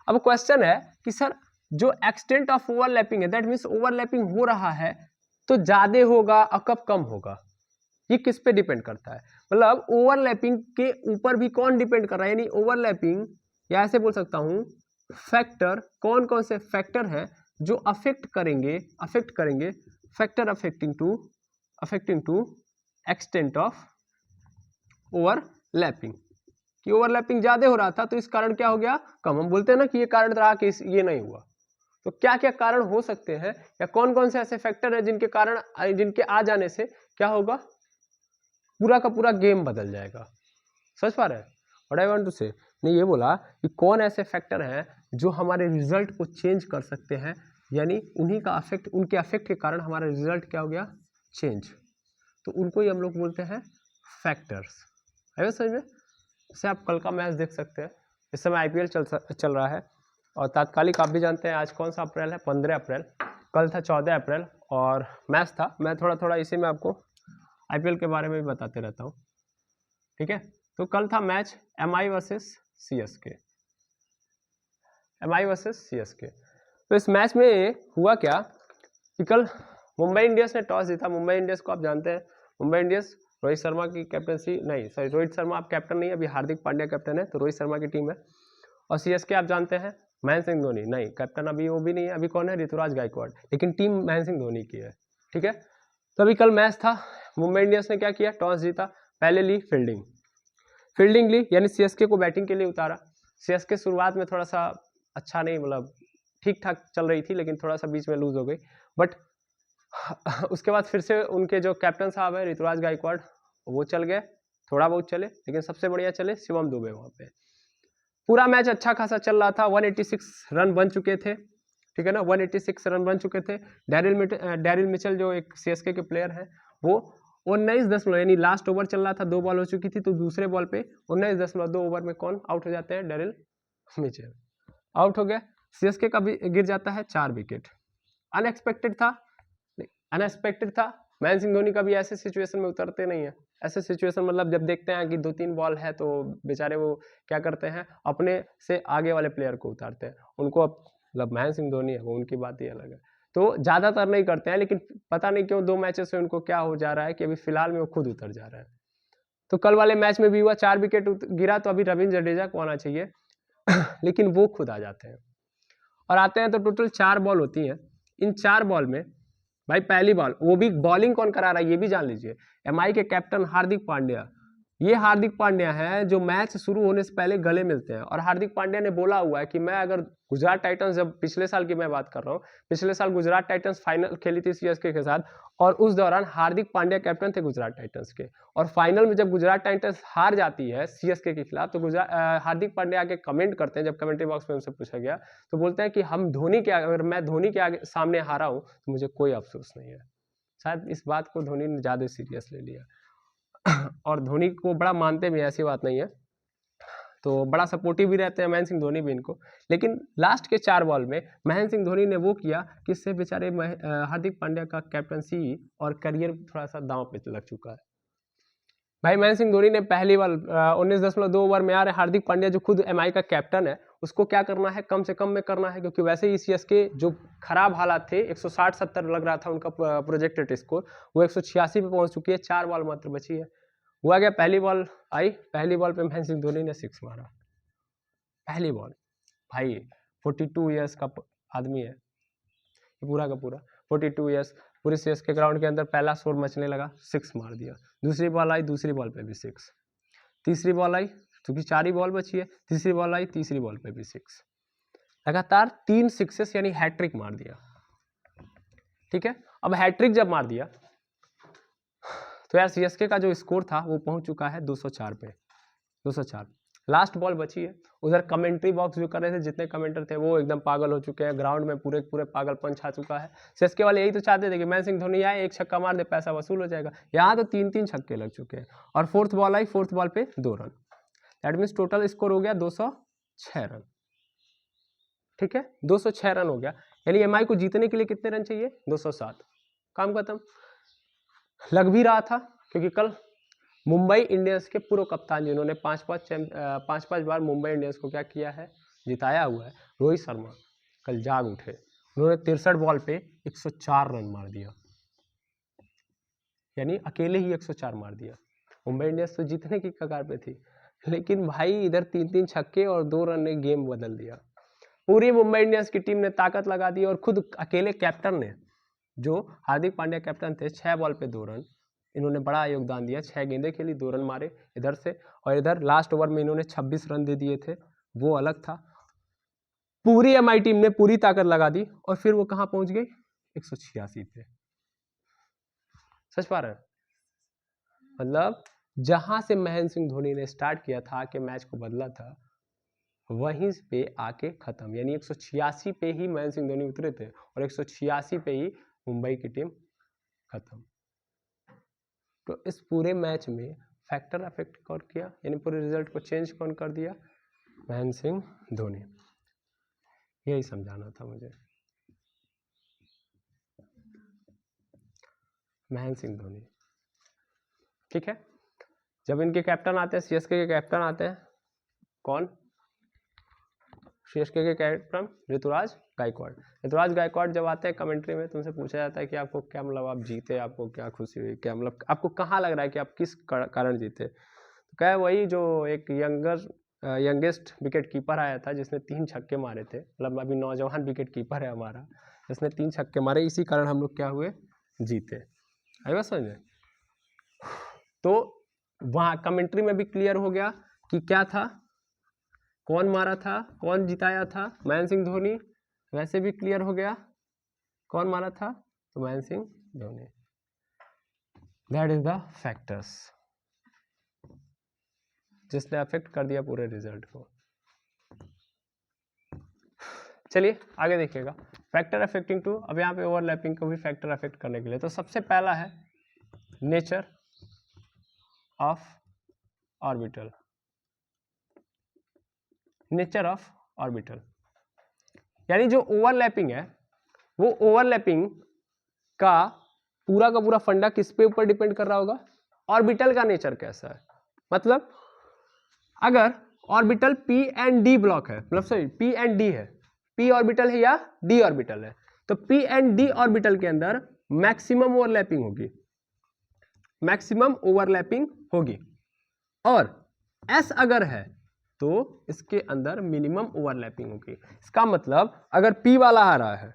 अब क्वेश्चन है कि सर जो एक्सटेंट ऑफ ओवरलैपिंग है, दैट मीन्स ओवरलैपिंग हो रहा है तो ज़्यादा होगा और कब कम होगा, ये किस पे डिपेंड करता है? मतलब ओवरलैपिंग के ऊपर भी कौन डिपेंड कर रहा है, यानी ओवरलैपिंग या ऐसे बोल सकता हूं फैक्टर, कौन कौन से फैक्टर हैं जो अफेक्ट करेंगे factor affecting to extent of overlapping, कि ओवरलैपिंग ज्यादा हो रहा था तो इस कारण क्या हो गया कम। हम बोलते हैं ना कि ये कारण रहा कि ये नहीं हुआ, तो क्या क्या कारण हो सकते हैं या कौन कौन से ऐसे फैक्टर हैं जिनके कारण, जिनके आ जाने से क्या होगा, पूरा का पूरा गेम बदल जाएगा। समझ पा रहे हैं व्हाट आई वांट टू से? ने ये बोला कि कौन ऐसे फैक्टर हैं जो हमारे रिजल्ट को चेंज कर सकते हैं, यानी उन्हीं का अफेक्ट, उनके अफेक्ट के कारण हमारा रिजल्ट क्या हो गया चेंज, तो उनको ही हम लोग बोलते हैं फैक्टर्स। है समझ में? जैसे आप कल का मैच देख सकते हैं, इस समय आईपीएल चल रहा है और तात्कालिक आप भी जानते हैं आज कौन सा अप्रैल है, 15 अप्रैल, कल था 14 अप्रैल और मैच था। मैं थोड़ा थोड़ा इसी में आपको आईपीएल के बारे में भी बताते रहता हूँ। ठीक है, तो कल था match MI versus CSK, MI versus CSK. तो इस मैच में हुआ क्या कि कल मुंबई इंडियंस ने टॉस जीता। मुंबई इंडियंस को आप जानते हैं, मुंबई इंडियंस रोहित शर्मा की कैप्टनसी, नहीं सॉरी रोहित शर्मा आप कैप्टन नहीं है, अभी हार्दिक पांड्या कैप्टन है, तो रोहित शर्मा की टीम है। और सीएसके आप जानते हैं महेंद्र सिंह धोनी, नहीं कैप्टन अभी वो भी नहीं है, अभी कौन है, ऋतुराज गायकवाड़, लेकिन टीम महेंद्र सिंह धोनी की है। ठीक है, तो अभी कल मैच था, मुंबई इंडियंस ने क्या किया, टॉस जीता, पहले ली फील्डिंग ली, यानी सीएसके को बैटिंग के लिए उतारा। सीएसके शुरुआत में थोड़ा सा अच्छा नहीं, मतलब ठीक ठाक चल रही थी, लेकिन थोड़ा सा बीच में लूज हो गई, बट उसके बाद फिर से उनके जो कैप्टन साहब है ऋतुराज गायकवाड़, वो चल गए, थोड़ा बहुत चले, लेकिन सबसे बढ़िया चले शिवम दुबे। वहां पे पूरा मैच अच्छा खासा चल रहा था, 186 रन बन चुके थे। ठीक है ना, 186 रन बन चुके थे। डैरिल मिचेल जो एक सीएसके के प्लेयर हैं, वो 19 यानी लास्ट ओवर चल रहा था, 2 बॉल हो चुकी थी, तो दूसरे बॉल पे 19.2 ओवर में कौन आउट हो जाते हैं, डैरिल मिचेल आउट हो गया। सीएसके का भी गिर जाता है 4 विकेट। अनएक्सपेक्टेड था महेंद्र सिंह धोनी कभी ऐसे सिचुएशन में उतरते नहीं है। ऐसे सिचुएशन मतलब जब देखते हैं कि 2-3 बॉल है तो बेचारे वो क्या करते हैं, अपने से आगे वाले प्लेयर को उतारते हैं। उनको मतलब महेंद्र सिंह धोनी है वो, उनकी बात ही अलग है, तो ज़्यादातर नहीं करते हैं, लेकिन पता नहीं क्यों 2 मैचेस से उनको क्या हो जा रहा है कि अभी फिलहाल में वो खुद उतर जा रहा है। तो कल वाले मैच में भी हुआ, 4 विकेट गिरा, तो अभी रविंद्र जडेजा को आना चाहिए लेकिन वो खुद आ जाते हैं और आते हैं तो टोटल 4 बॉल होती हैं। इन 4 बॉल में भाई पहली बॉल, वो भी बॉलिंग कौन करा रहा है ये भी जान लीजिए, एमआई के कैप्टन हार्दिक पांड्या। ये हार्दिक पांड्या है जो मैच शुरू होने से पहले गले मिलते हैं, और हार्दिक पांड्या ने बोला हुआ है कि मैं अगर गुजरात टाइटंस, जब पिछले साल की मैं बात कर रहा हूँ, पिछले साल गुजरात टाइटंस फाइनल खेली थी सीएसके के साथ, और उस दौरान हार्दिक पांड्या कैप्टन थे गुजरात टाइटंस के, और फाइनल में जब गुजरात टाइटंस हार जाती है सीएसके के खिलाफ, तो हार्दिक पांड्या आके कमेंट करते हैं, जब कमेंट्री बॉक्स में उनसे पूछा गया तो बोलते हैं कि हम धोनी के, अगर मैं धोनी के आगे सामने हारा हूँ तो मुझे कोई अफसोस नहीं है। शायद इस बात को धोनी ने ज़्यादा सीरियस ले लिया और धोनी को बड़ा मानते भी, ऐसी बात नहीं है, तो बड़ा सपोर्टिव भी रहते हैं महेंद्र सिंह धोनी भी इनको। लेकिन लास्ट के 4 बॉल में महेंद्र सिंह धोनी ने वो किया कि इससे बेचारे हार्दिक पांड्या का कैप्टनसी और करियर थोड़ा सा दांव पे लग चुका है। भाई महेंद्र सिंह धोनी ने पहली बार 19.2 ओवर में आ रहे हार्दिक पांड्या जो खुद एमआई का कैप्टन है, उसको क्या करना है, कम से कम में करना है, क्योंकि वैसे ही सीएसके जो खराब हालात थे, 160-70 लग रहा था उनका प्रोजेक्टेड स्कोर, वो 186 पे पहुंच चुकी है, 4 बॉल मात्र बची है। हुआ गया, पहली बॉल आई, पहली बॉल पे महेंद्र सिंह धोनी ने 6 मारा, पहली बॉल। भाई 42 ईयर्स का आदमी है पूरा का पूरा, 42 ईयर्स, पूरे सीएसके ग्राउंड के अंदर पहला शोर मचने लगा, 6 मार दिया। दूसरी बॉल आई, दूसरी बॉल पे भी 6, तीसरी बॉल आई, क्योंकि 4 ही बॉल बची है, तीसरी बॉल आई, तीसरी बॉल पे भी 6, लगातार 3 सिक्सेस यानी हैट्रिक मार दिया। ठीक है, अब हैट्रिक जब मार दिया तो यार सीएसके का जो स्कोर था वो पहुंच चुका है 204 पे, 204। लास्ट बॉल बची है। उधर कमेंट्री बॉक्स जो कर रहे थे, जितने कमेंटर थे वो एकदम पागल हो चुके हैं, ग्राउंड में पूरे पूरे पागलपन छा चुका है। सीएसके वाले यही तो चाहते थे कि महेंद्र सिंह धोनी आए, एक छक्का मार दे, पैसा वसूल हो जाएगा। यहाँ तो 3-3 छक्के लग चुके हैं। और फोर्थ बॉल आई, फोर्थ बॉल पे 2 run, that means total score हो गया 206 रन। ठीक है, 206 रन हो गया। यानी एमआई को जीतने के लिए कितने रन चाहिए? 207। काम खत्म। लग भी रहा था, क्योंकि कल मुंबई इंडियंस के पूर्व कप्तान जिन्होंने 5-5 बार मुंबई इंडियंस को क्या किया है, जिताया हुआ है, रोहित शर्मा कल जाग उठे। उन्होंने 63 बॉल पे 104 रन मार दिया, यानी अकेले ही 104 मार दिया। मुंबई इंडियंस तो जीतने की कगार पे थी, लेकिन भाई इधर 3-3 छक्के और 2 रन ने गेम बदल दिया। पूरी मुंबई इंडियंस की टीम ने ताकत लगा दी और खुद अकेले कैप्टन ने, जो हार्दिक पांड्या कैप्टन थे, 6 बॉल पे 2 रन, इन्होंने बड़ा योगदान दिया। 6 गेंदें खेली, 2 रन मारे इधर से, और इधर लास्ट ओवर में इन्होंने 26 रन दे दिए थे, वो अलग था। पूरी एमआई टीम ने पूरी ताकत लगा दी और फिर वो कहां पहुंच गई? 186 पे। सच पा रहे हैं? मतलब जहां से महेंद्र सिंह धोनी ने स्टार्ट किया था कि मैच को बदला था, वहीं पे आके खत्म। यानी 186 पे ही महेंद्र सिंह धोनी उतरे थे और 186 पे ही मुंबई की टीम खत्म। तो इस पूरे मैच में फैक्टर अफेक्ट कौन किया, यानी पूरे रिजल्ट को चेंज कौन कर दिया? महेंद्र सिंह धोनी। यही समझाना था मुझे। महेंद्र सिंह धोनी। ठीक है, जब इनके कैप्टन आते हैं, सीएसके के कैप्टन आते हैं, कौन? सीएसके के कैप्टन ऋतुराज गायकवाड़। ऋतुराज गायकवाड़ जब आते हैं, कमेंट्री में तुमसे पूछा जाता है कि आपको क्या, मतलब आप जीते, आपको क्या खुशी हुई, क्या मतलब आपको कहाँ लग रहा है कि आप किस कारण जीते? तो क्या वही जो एक यंगेस्ट विकेट कीपर आया था, जिसने 3 छक्के मारे थे, मतलब अभी नौजवान विकेट कीपर है हमारा, जिसने 3 छक्के मारे, इसी कारण हम लोग क्या हुए? जीते। आई बात समझ में? तो वहाँ कमेंट्री में भी क्लियर हो गया कि क्या था, कौन मारा था, कौन जिताया था? महेंद्र सिंह धोनी। वैसे भी क्लियर हो गया कौन मारा था, तो Mahendra Singh Dhoni. That is the factors जिसने अफेक्ट कर दिया पूरे रिजल्ट को। चलिए आगे देखिएगा, फैक्टर अफेक्टिंग टू। अब यहाँ पे ओवरलैपिंग को भी फैक्टर अफेक्ट करने के लिए, तो सबसे पहला है nature of orbital. Nature of orbital यानी जो ओवरलैपिंग है, वो ओवरलैपिंग का पूरा फंडा किस पे ऊपर डिपेंड कर रहा होगा? ऑर्बिटल का नेचर कैसा है। मतलब अगर orbital P and D block है, मतलब सॉरी पी एंड डी है, पी ऑर्बिटल है या डी ऑर्बिटल है, तो पी एंड डी ऑर्बिटल के अंदर मैक्सिमम ओवरलैपिंग होगी, मैक्सिमम ओवरलैपिंग होगी। और एस अगर है तो इसके अंदर मिनिमम ओवरलैपिंग होगी। इसका मतलब अगर पी वाला आ रहा है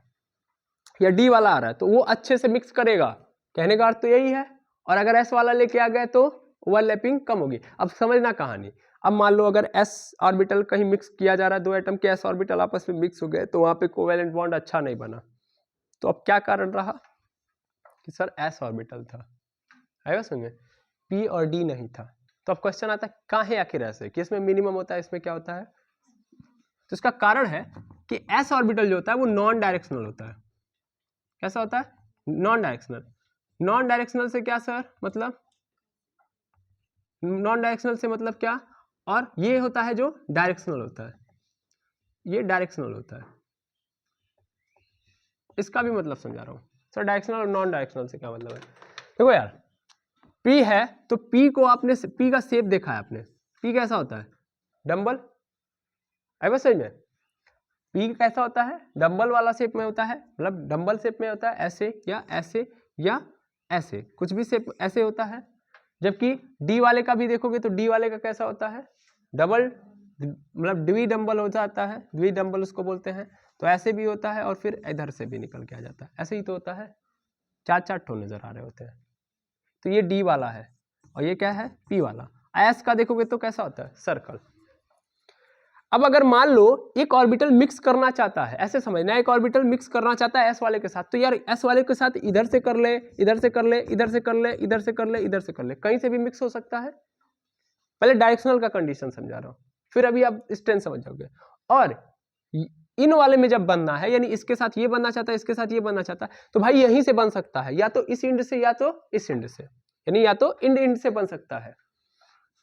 या डी वाला आ रहा है तो वो अच्छे से मिक्स करेगा, कहने का अर्थ तो यही है। और अगर एस वाला लेके आ गए तो ओवरलैपिंग कम होगी। अब समझना कहानी, अब मान लो अगर एस ऑर्बिटल कहीं मिक्स किया जा रहा है, 2 एटम के एस ऑर्बिटल आपस में मिक्स हो गए, तो वहां पे कोवेलेंट बॉन्ड अच्छा नहीं बना, तो अब क्या कारण रहा कि सर एस ऑर्बिटल था, आएगा समझ में, पी और डी नहीं था। तो अब क्वेश्चन आता है काहे आखिर ऐसे, कि इसमें मिनिमम होता है, इसमें क्या होता है? तो इसका कारण है कि एस ऑर्बिटल जो होता है वो नॉन डायरेक्शनल होता है। कैसा होता है? Non directional. नॉन डायरेक्शनल से क्या सर मतलब? नॉन डायरेक्शनल से मतलब क्या? और ये होता है जो डायरेक्शनल होता है, ये डायरेक्शनल होता है। इसका भी मतलब समझा रहा हूं सर, डायरेक्शनल और नॉन डायरेक्शनल से क्या मतलब है। देखो यार, P है तो P को आपने, P का शेप देखा है आपने, P कैसा होता है? डंबल। है बस सही में, P कैसा होता है? डंबल वाला शेप में होता है, मतलब डंबल शेप में होता है, ऐसे या ऐसे या ऐसे, कुछ भी शेप ऐसे होता है। जबकि D वाले का भी देखोगे तो D वाले का कैसा होता है? डबल, मतलब द्विडंबल हो जाता है, द्विडंबल उसको बोलते हैं। तो ऐसे भी होता है और फिर इधर से भी निकल के आ जाता है, ऐसे ही तो होता है, 4 ठो नजर आ रहे होते हैं। तो ये D वाला है और ये क्या है? P वाला। S का देखोगे तो कैसा होता है? सर्कल। अब अगर मान लो एक ऑर्बिटल मिक्स करना चाहता है, ऐसे समझना, एक ऑर्बिटल मिक्स करना चाहता है S वाले के साथ, तो यार S वाले के साथ इधर से कर ले, इधर से कर ले, इधर से कर ले, इधर से कर ले, इधर से कर ले, कहीं से भी मिक्स हो सकता है। पहले डायरेक्शनल का कंडीशन समझा रहा हूं। फिर अभी आप स्ट्रेंथ समझ जाओगे। और इन वाले में जब बनना है, यानी इसके साथ ये बनना चाहता है, इसके साथ ये बनना चाहता है, तो भाई यहीं से बन सकता है, या तो इस इंड से या तो इस इंड से, यानी या तो इंड से बन सकता है,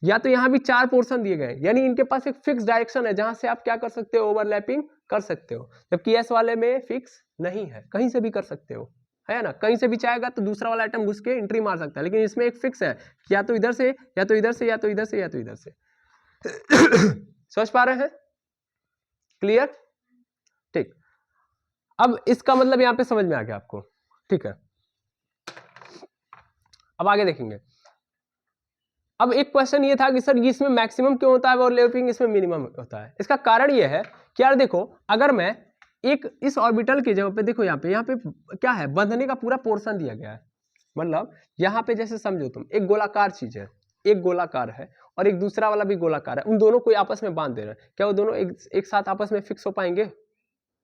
या तो यहाँ भी 4 पोर्शन दिए गए, यानी इनके पास एक फिक्स डायरेक्शन है जहां से आप क्या कर सकते हो, ओवरलैपिंग कर सकते हो। जबकि एस वाले में फिक्स नहीं है, कहीं से भी कर सकते हो, है ना, कहीं से भी चाहेगा तो दूसरा वाला आइटम घुस के एंट्री मार सकता है, लेकिन इसमें एक फिक्स है कि या तो इधर से, या तो इधर से, या तो इधर से, या तो इधर से। समझ पा रहे हैं? क्लियर? ठीक, अब इसका मतलब यहां पे समझ में आ गया आपको, ठीक है। अब आगे देखेंगे। अब एक क्वेश्चन ये था कि सर इसमें मैक्सिमम क्यों होता है ओवरलैपिंग, इसमें मिनिमम होता है। इसका कारण ये है कि यार देखो, अगर मैं एक इस ऑर्बिटल की जगह पे देखो, यहाँ पे क्या है, बंधने का पूरा पोर्शन दिया गया है। मतलब यहाँ पे जैसे समझो तुम, एक गोलाकार चीज है, एक गोलाकार है और एक दूसरा वाला भी गोलाकार है, उन दोनों को आपस में बांध दे रहे हैं, क्या वो दोनों एक साथ आपस में फिक्स हो पाएंगे?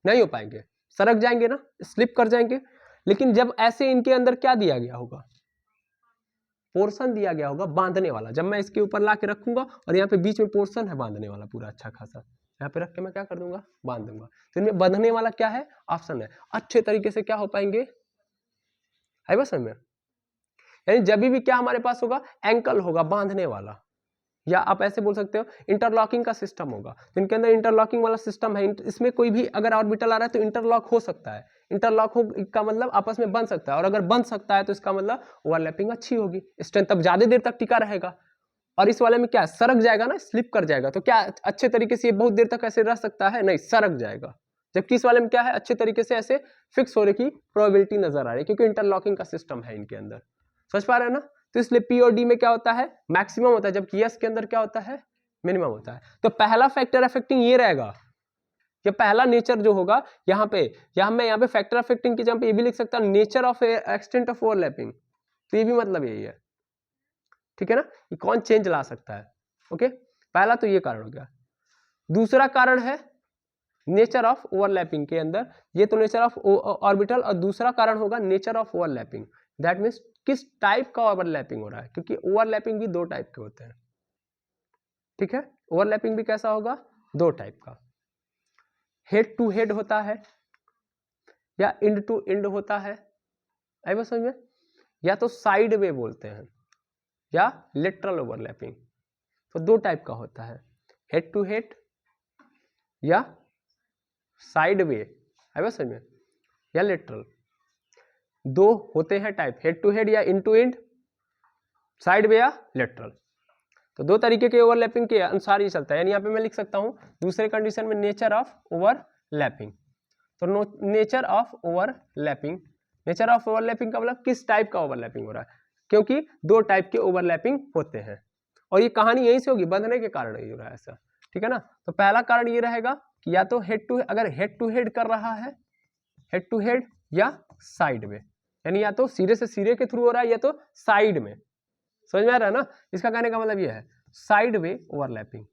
नहीं हो पाएंगे, सरक जाएंगे ना, स्लिप कर जाएंगे। लेकिन जब ऐसे इनके अंदर क्या दिया गया होगा, पोर्शन दिया गया होगा बांधने वाला, जब मैं इसके ऊपर ला के रखूंगा और यहाँ पे बीच में पोर्शन है बांधने वाला पूरा अच्छा खासा, यहाँ पे रख के मैं क्या कर दूंगा, बांध दूंगा। तो इनमें बंधने वाला क्या है, ऑप्शन है, अच्छे तरीके से क्या हो पाएंगे, है बस में। यानी जब भी क्या हमारे पास होगा, एंकल होगा बांधने वाला, या आप ऐसे बोल सकते हो इंटरलॉकिंग का सिस्टम होगा। तो इनके अंदर इंटरलॉकिंग वाला सिस्टम है, इसमें कोई भी अगर ऑर्बिटल आ रहा है तो इंटरलॉक हो सकता है, इंटरलॉक हो का मतलब आपस में बन सकता है, और अगर बन सकता है तो इसका मतलब ओवरलैपिंग अच्छी होगी, स्ट्रेंथ तब ज्यादा देर तक टिका रहेगा। और इस वाले में क्या सरक जाएगा ना, स्लिप कर जाएगा, तो क्या अच्छे तरीके से ये बहुत देर तक ऐसे रह सकता है, नहीं, सरक जाएगा। जबकि इस वाले में क्या है, अच्छे तरीके से ऐसे फिक्स होने की प्रोबेबिलिटी नजर आ रही है, क्योंकि इंटरलॉकिंग का सिस्टम है इनके अंदर। समझ पा रहे हैं ना? तो इसलिए पी और डी में क्या होता है, मैक्सिमम होता है, जबकि एस के अंदर क्या होता है, मिनिमम होता है। तो पहला फैक्टर अफेक्टिंग ये रहेगा, ये पहला नेचर जो होगा यहाँ पे, मैं यहाँ पे फैक्टर अफेक्टिंग की जगह पे ये भी लिख सकता हूँ, nature of extent of overlapping. तो ये भी मतलब यही है, ठीक है ना, ये कौन चेंज ला सकता है। ओके, पहला तो ये कारण हो गया। दूसरा कारण है नेचर ऑफ ओवरलैपिंग के अंदर, ये तो नेचर ऑफ ऑर्बिटल, और दूसरा कारण होगा nature of overlapping, that means किस टाइप का ओवरलैपिंग हो रहा है, क्योंकि ओवरलैपिंग भी 2 टाइप के होते हैं, ठीक है। ओवरलैपिंग भी कैसा होगा, 2 टाइप का, हेड टू हेड होता है या इंड टू इंड होता है, आई बस समझ में, या तो साइड वे बोलते हैं या लेटरल ओवरलैपिंग। तो 2 टाइप का होता है, हेड टू हेड या साइड वे, आई बस समझ में, या लेटरल। 2 होते हैं टाइप, हेड टू हेड या इन टू इंड, साइड वे या लेटरल। तो 2 तरीके के ओवरलैपिंग के अनुसार ही चलता है। यानी यहाँ पे मैं लिख सकता हूँ दूसरे कंडीशन में नेचर ऑफ ओवरलैपिंग। तो nature of overlapping, nature of overlapping का मतलब किस टाइप का ओवरलैपिंग हो रहा है, क्योंकि 2 टाइप के ओवरलैपिंग होते हैं, और ये कहानी यहीं से होगी, बंधने के कारण ही हो रहा है ऐसा, ठीक है ना। तो पहला कारण ये रहेगा कि या तो हेड टू, अगर हेड टू हेड कर रहा है, हेड टू हेड या साइड में, यानी या तो सिरे से सिरे के थ्रू हो रहा है या तो साइड में। समझ में आ रहा है ना, इसका कहने का मतलब यह है साइड वे ओवरलैपिंग।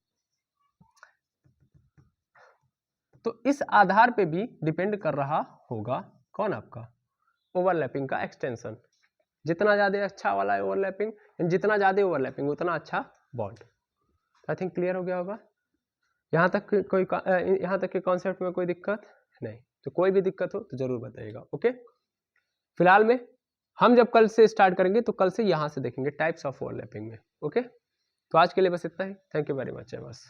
तो इस आधार पे भी डिपेंड कर रहा होगा कौन, आपका ओवरलैपिंग का एक्सटेंशन। जितना ज्यादा अच्छा वाला है ओवरलैपिंग, जितना ज्यादा ओवरलैपिंग उतना अच्छा बॉन्ड। आई थिंक क्लियर हो गया होगा। यहाँ तक के कॉन्सेप्ट में कोई दिक्कत नहीं, तो कोई भी दिक्कत हो तो जरूर बताइएगा। ओके, फिलहाल में हम जब कल से स्टार्ट करेंगे तो कल से यहाँ से देखेंगे टाइप्स ऑफ ओवरलैपिंग में। ओके, तो आज के लिए बस इतना ही। Thank you very much. बस